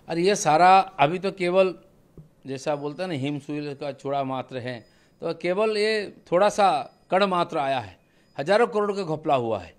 और ये सारा अभी तो केवल जैसा बोलते हैं ना हिमशूल का चूड़ा मात्र है, तो केवल ये थोड़ा सा कण मात्र आया है। हजारों करोड़ का घपला हुआ है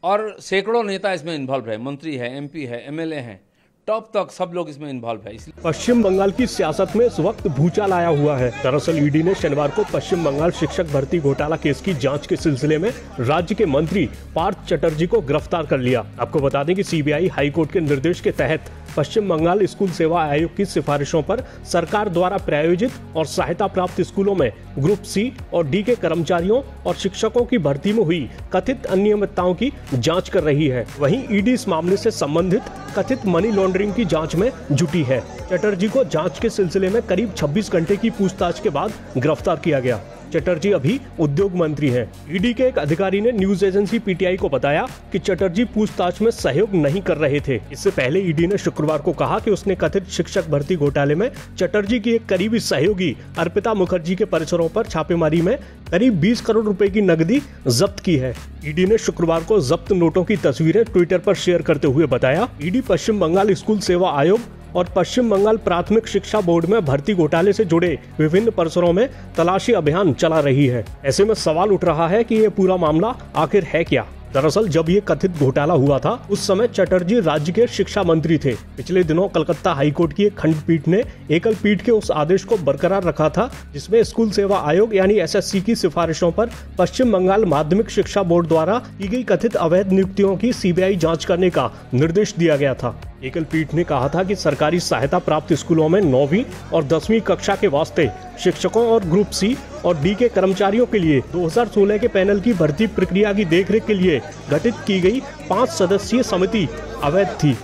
और सैकड़ों नेता इसमें इन्वॉल्व है, मंत्री है, एमपी है, एमएलए हैं, टॉप तक सब लोग इसमें इन्वॉल्व है। पश्चिम बंगाल की सियासत में इस वक्त भूचाल आया हुआ है। दरअसल ईडी ने शनिवार को पश्चिम बंगाल शिक्षक भर्ती घोटाला केस की जांच के सिलसिले में राज्य के मंत्री पार्थ चटर्जी को गिरफ्तार कर लिया। आपको बता दें कि सीबीआई हाईकोर्ट के निर्देश के तहत पश्चिम बंगाल स्कूल सेवा आयोग की सिफारिशों पर सरकार द्वारा प्रायोजित और सहायता प्राप्त स्कूलों में ग्रुप सी और डी के कर्मचारियों और शिक्षकों की भर्ती में हुई कथित अनियमितताओं की जांच कर रही है। वहीं ईडी इस मामले से संबंधित कथित मनी लॉन्ड्रिंग की जांच में जुटी है। चटर्जी को जांच के सिलसिले में करीब 26 घंटे की पूछताछ के बाद गिरफ्तार किया गया। चटर्जी अभी उद्योग मंत्री हैं। ईडी के एक अधिकारी ने न्यूज एजेंसी पीटीआई को बताया कि चटर्जी पूछताछ में सहयोग नहीं कर रहे थे। इससे पहले ईडी ने शुक्रवार को कहा कि उसने कथित शिक्षक भर्ती घोटाले में चटर्जी की एक करीबी सहयोगी अर्पिता मुखर्जी के परिसरों पर छापेमारी में करीब 20 करोड़ रुपए की नकदी जब्त की है। ईडी ने शुक्रवार को जब्त नोटों की तस्वीरें ट्विटर पर शेयर करते हुए बताया, ईडी पश्चिम बंगाल स्कूल सेवा आयोग और पश्चिम बंगाल प्राथमिक शिक्षा बोर्ड में भर्ती घोटाले से जुड़े विभिन्न परिसरों में तलाशी अभियान चला रही है। ऐसे में सवाल उठ रहा है कि ये पूरा मामला आखिर है क्या। दरअसल जब ये कथित घोटाला हुआ था उस समय चटर्जी राज्य के शिक्षा मंत्री थे। पिछले दिनों कलकत्ता हाईकोर्ट की एक खंडपीठ ने एकल पीठ के उस आदेश को बरकरार रखा था जिसमें स्कूल सेवा आयोग यानी एसएससी की सिफारिशों पर पश्चिम बंगाल माध्यमिक शिक्षा बोर्ड द्वारा की गई कथित अवैध नियुक्तियों की सीबीआई जांच करने का निर्देश दिया गया था। एकल पीठ ने कहा था कि सरकारी सहायता प्राप्त स्कूलों में 9वीं और 10वीं कक्षा के वास्ते शिक्षकों और ग्रुप सी और डी के कर्मचारियों के लिए 2016 के पैनल की भर्ती प्रक्रिया की देखरेख के लिए गठित की गई 5 सदस्यीय समिति अवैध थी।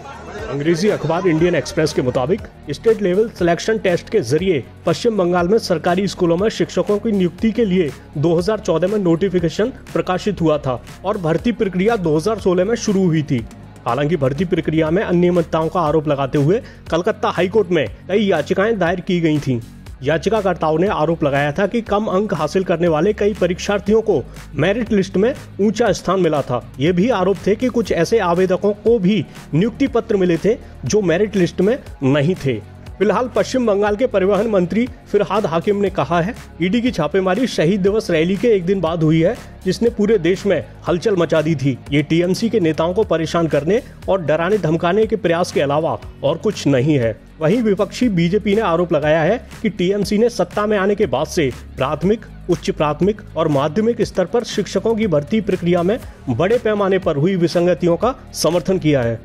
अंग्रेजी अखबार इंडियन एक्सप्रेस के मुताबिक स्टेट लेवल सिलेक्शन टेस्ट के जरिए पश्चिम बंगाल में सरकारी स्कूलों में शिक्षकों की नियुक्ति के लिए 2014 में नोटिफिकेशन प्रकाशित हुआ था और भर्ती प्रक्रिया 2016 में शुरू हुई थी। हालांकि भर्ती प्रक्रिया में अनियमितताओं का आरोप लगाते हुए कलकत्ता हाईकोर्ट में कई याचिकाएं दायर की गई थीं। याचिकाकर्ताओं ने आरोप लगाया था कि कम अंक हासिल करने वाले कई परीक्षार्थियों को मेरिट लिस्ट में ऊंचा स्थान मिला था। ये भी आरोप थे कि कुछ ऐसे आवेदकों को भी नियुक्ति पत्र मिले थे जो मेरिट लिस्ट में नहीं थे। फिलहाल पश्चिम बंगाल के परिवहन मंत्री फिरहाद हाकिम ने कहा है, ईडी की छापेमारी शहीद दिवस रैली के एक दिन बाद हुई है जिसने पूरे देश में हलचल मचा दी थी। ये टीएमसी के नेताओं को परेशान करने और डराने धमकाने के प्रयास के अलावा और कुछ नहीं है। वहीं विपक्षी बीजेपी ने आरोप लगाया है कि टीएमसी ने सत्ता में आने के बाद से प्राथमिक, उच्च प्राथमिक और माध्यमिक स्तर पर शिक्षकों की भर्ती प्रक्रिया में बड़े पैमाने पर हुई विसंगतियों का समर्थन किया है।